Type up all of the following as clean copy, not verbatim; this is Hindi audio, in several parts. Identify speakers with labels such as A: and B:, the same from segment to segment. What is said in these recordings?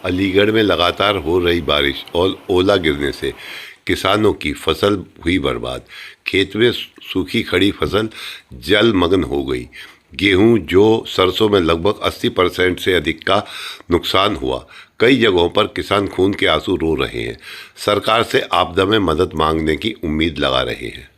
A: अलीगढ़ में लगातार हो रही बारिश और ओला गिरने से किसानों की फसल हुई बर्बाद। खेत में सूखी खड़ी फसल जलमग्न हो गई। गेहूं जो सरसों में लगभग 80% से अधिक का नुकसान हुआ। कई जगहों पर किसान खून के आंसू रो रहे हैं। सरकार से आपदा में मदद मांगने की उम्मीद लगा रहे हैं।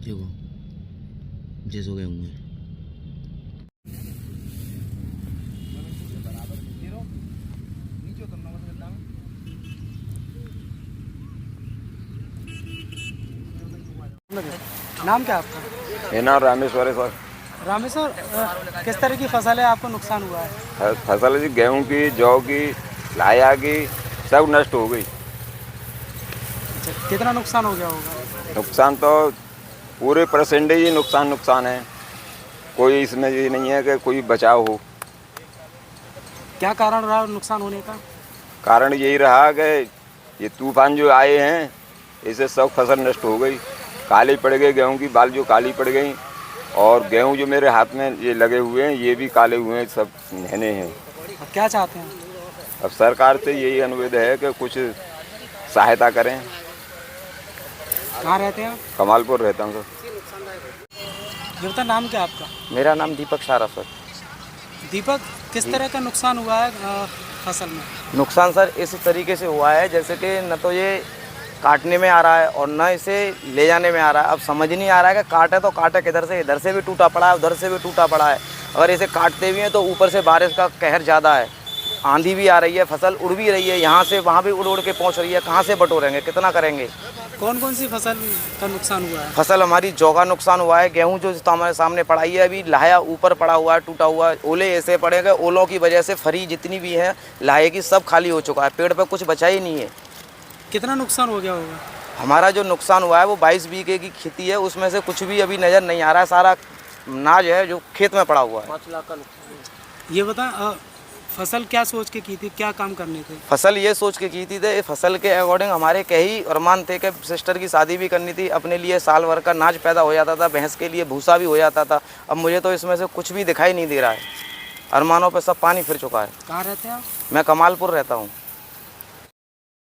B: देखो जिस हो गए होंगे।
C: नाम क्या आपका?
D: मेरा नाम रामेश्वर है सर।
C: रामेश्वर, किस तरह की फसल है आपको नुकसान हुआ है?
D: फसल जी गेहूं की, जौ की, लाया की सब नष्ट हो गई।
C: अच्छा, कितना नुकसान हो गया होगा?
D: नुकसान तो पूरे परसेंटेज ही नुकसान है। कोई इसमें ये नहीं है कि कोई बचाव हो।
C: क्या कारण रहा नुकसान होने का?
D: कारण यही रहा कि ये तूफान जो आए हैं इससे सब फसल नष्ट हो गई। काली पड़ गई गेहूं की बाल जो काली पड़ गई, और गेहूं जो मेरे हाथ में ये लगे हुए हैं ये भी काले हुए हैं, सब नहने हैं।
C: अब क्या चाहते हैं?
D: अब सरकार से यही अनुरोध है कि कुछ सहायता करें।
C: कहाँ रहते हैं?
D: कमालपुर रहता हूँ सर।
C: ये बता, नाम क्या आपका?
E: मेरा नाम दीपक सारा सर।
C: दीपक, किस तरह का नुकसान हुआ है फसल में?
E: नुकसान सर इस तरीके से हुआ है जैसे कि न तो ये काटने में आ रहा है और न इसे ले जाने में आ रहा है। अब समझ नहीं आ रहा है कि काटे तो काटे किधर से। इधर से भी टूटा पड़ा है, उधर से भी टूटा पड़ा है। अगर इसे काटते भी हैं तो ऊपर से बारिश का कहर ज़्यादा है, आंधी भी आ रही है, फसल उड़ भी रही है, यहाँ से वहाँ भी उड़ उड़ के पहुँच रही है। कहाँ से बटोरेंगे, कितना करेंगे?
C: कौन कौन सी फसल का नुकसान हुआ है?
E: फसल हमारी जौ का नुकसान हुआ है। गेहूं जो हमारे सामने पड़ा ही है, अभी लाया ऊपर पड़ा हुआ है, टूटा हुआ है। ओले ऐसे पड़े गए, ओलों की वजह से फरी जितनी भी है लाए की सब खाली हो चुका है। पेड़ पे कुछ बचा ही नहीं है।
C: कितना नुकसान हो गया होगा?
E: हमारा जो नुकसान हुआ है वो 22 बीघे की खेती है, उसमें से कुछ भी अभी नज़र नहीं आ रहा है। सारा नाज है जो खेत में पड़ा हुआ है।
C: 5 लाख का नुकसान। ये बता, फसल क्या सोच के की थी, क्या काम करने थे?
E: फसल ये सोच के की थी फसल के अकॉर्डिंग हमारे कई अरमान थे कि सिस्टर की शादी भी करनी थी, अपने लिए साल भर का नाज पैदा हो जाता था, भैंस के लिए भूसा भी हो जाता था। अब मुझे तो इसमें से कुछ भी दिखाई नहीं दे रहा है। अरमानों पे सब पानी फिर चुका है।
C: कहाँ रहते हैं आप?
E: मैं कमालपुर रहता हूँ।